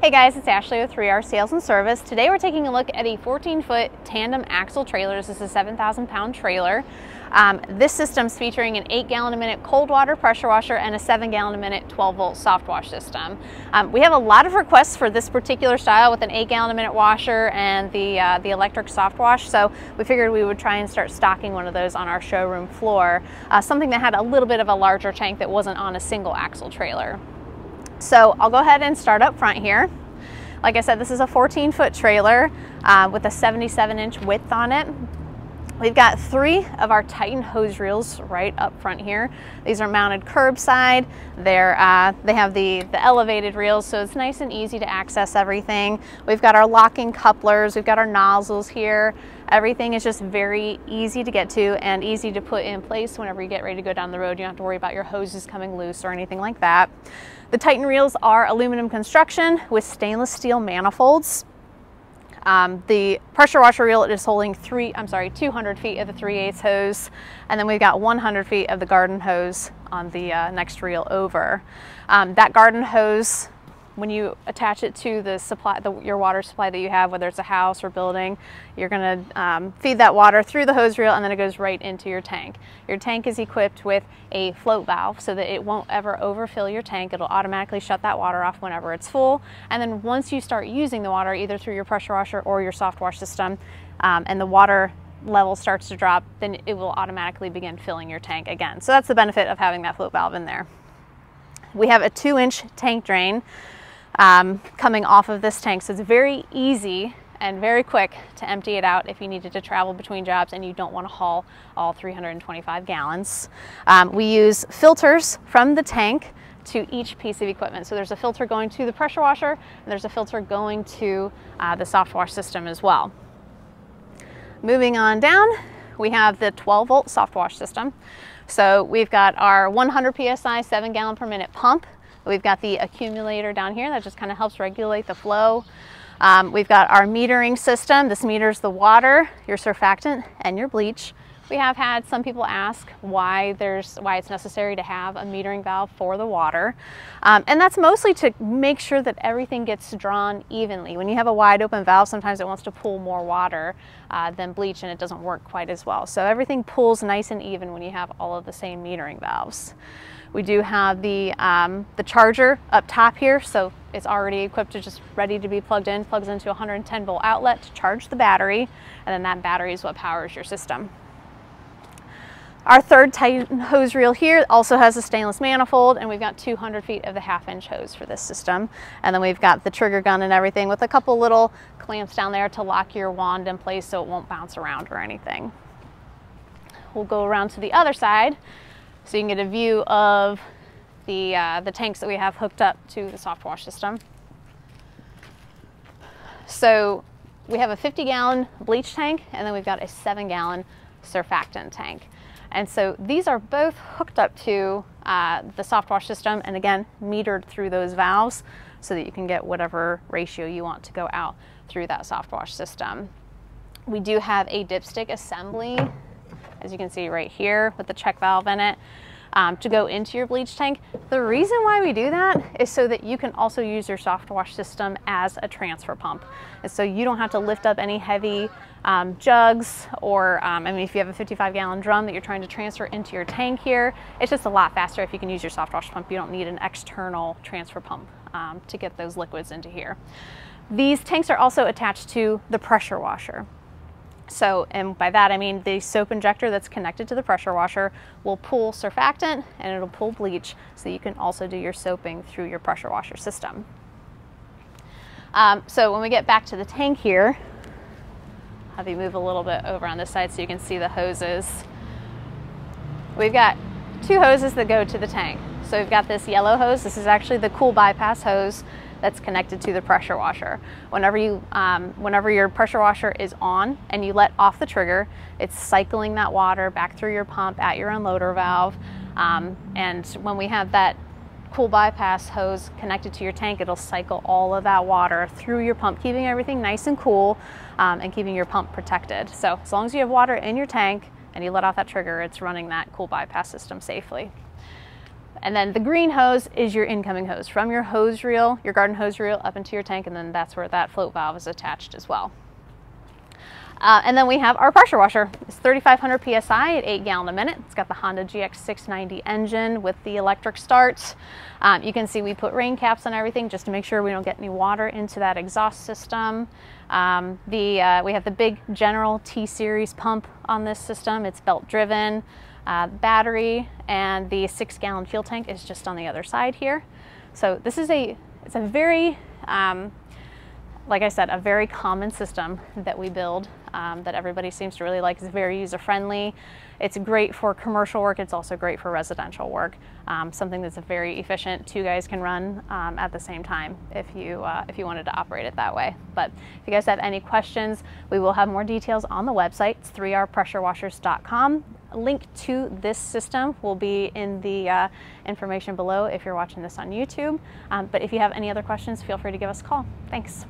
Hey guys, it's Ashley with 3R Sales and Service. Today we're taking a look at a 14-foot tandem axle trailer. This is a 7,000-pound trailer. This system's featuring an 8-gallon-a-minute cold water pressure washer and a 7-gallon-a-minute 12-volt soft wash system. We have a lot of requests for this particular style with an 8-gallon-a-minute washer and the electric soft wash, so we figured we would try and start stocking one of those on our showroom floor, something that had a little bit of a larger tank that wasn't on a single axle trailer. So I'll go ahead and start up front here. Like I said, this is a 14-foot trailer with a 77-inch width on it. We've got 3 of our Titan hose reels right up front here. These are mounted curbside. They have the elevated reels, so it's nice and easy to access everything. We've got our locking couplers. We've got our nozzles here. Everything is just very easy to get to and easy to put in place whenever you get ready to go down the road. You don't have to worry about your hoses coming loose or anything like that. The Titan reels are aluminum construction with stainless steel manifolds. The pressure washer reel is holding 200 feet of the 3/8 hose, and then we've got 100 feet of the garden hose on the next reel over. That garden hose, when you attach it to the supply, your water supply that you have, whether it's a house or building, you're going to feed that water through the hose reel and then it goes right into your tank. Your tank is equipped with a float valve so that it won't ever overfill your tank. It'll automatically shut that water off whenever it's full. And then once you start using the water, either through your pressure washer or your soft wash system, and the water level starts to drop, then it will automatically begin filling your tank again. So that's the benefit of having that float valve in there. We have a 2-inch tank drain coming off of this tank, so it's very easy and very quick to empty it out if you needed to travel between jobs and you don't want to haul all 325 gallons. We use filters from the tank to each piece of equipment. So there's a filter going to the pressure washer and there's a filter going to the soft wash system as well. Moving on down, we have the 12-volt soft wash system. So we've got our 100 PSI 7 gallon per minute pump. We've got the accumulator down here that just kind of helps regulate the flow. We've got our metering system. This meters the water, your surfactant, and your bleach. We have had some people ask why it's necessary to have a metering valve for the water. And that's mostly to make sure that everything gets drawn evenly. When you have a wide open valve, sometimes it wants to pull more water than bleach and it doesn't work quite as well. So everything pulls nice and even when you have all of the same metering valves. We do have the charger up top here, so it's already equipped to just ready to be plugged in. Plugs into a 110-volt outlet to charge the battery, and then that battery is what powers your system. Our third Titan hose reel here also has a stainless manifold, and we've got 200 feet of the 1/2-inch hose for this system. And then we've got the trigger gun and everything with a couple little clamps down there to lock your wand in place so it won't bounce around or anything. We'll go around to the other side so you can get a view of the tanks that we have hooked up to the soft wash system. So we have a 50-gallon bleach tank, and then we've got a 7-gallon surfactant tank. And so these are both hooked up to the soft wash system, and again, metered through those valves so that you can get whatever ratio you want to go out through that soft wash system. We do have a dipstick assembly, as you can see right here with the check valve in it, to go into your bleach tank. The reason why we do that is so that you can also use your soft wash system as a transfer pump. And so you don't have to lift up any heavy jugs or, I mean, if you have a 55-gallon drum that you're trying to transfer into your tank here, it's just a lot faster if you can use your soft wash pump. You don't need an external transfer pump to get those liquids into here. These tanks are also attached to the pressure washer. So, and by that I mean the soap injector that's connected to the pressure washer will pull surfactant and it'll pull bleach, so you can also do your soaping through your pressure washer system. So when we get back to the tank here, I'll have you move a little bit over on this side so you can see the hoses. We've got 2 hoses that go to the tank. So we've got this yellow hose. This is actually the cool bypass hose that's connected to the pressure washer. Whenever your pressure washer is on and you let off the trigger, it's cycling that water back through your pump at your unloader valve. And when we have that cool bypass hose connected to your tank, it'll cycle all of that water through your pump, keeping everything nice and cool and keeping your pump protected. So as long as you have water in your tank and you let off that trigger, it's running that cool bypass system safely. And then the green hose is your incoming hose from your hose reel, your garden hose reel, up into your tank, and then that's where that float valve is attached as well. And then we have our pressure washer. It's 3,500 PSI at 8 gallon a minute. It's got the Honda GX690 engine with the electric start. You can see we put rain caps on everything just to make sure we don't get any water into that exhaust system. We have the big General T-Series pump on this system. It's belt driven. Battery and the 6 gallon fuel tank is just on the other side here. So this is it's a very, like I said, a very common system that we build that everybody seems to really like. It's very user-friendly. It's great for commercial work. It's also great for residential work. Something that's very efficient. 2 guys can run at the same time if you wanted to operate it that way. But if you guys have any questions, we will have more details on the website. It's 3rpressurewashers.com. A link to this system will be in the information below if you're watching this on YouTube. But if you have any other questions, feel free to give us a call. Thanks.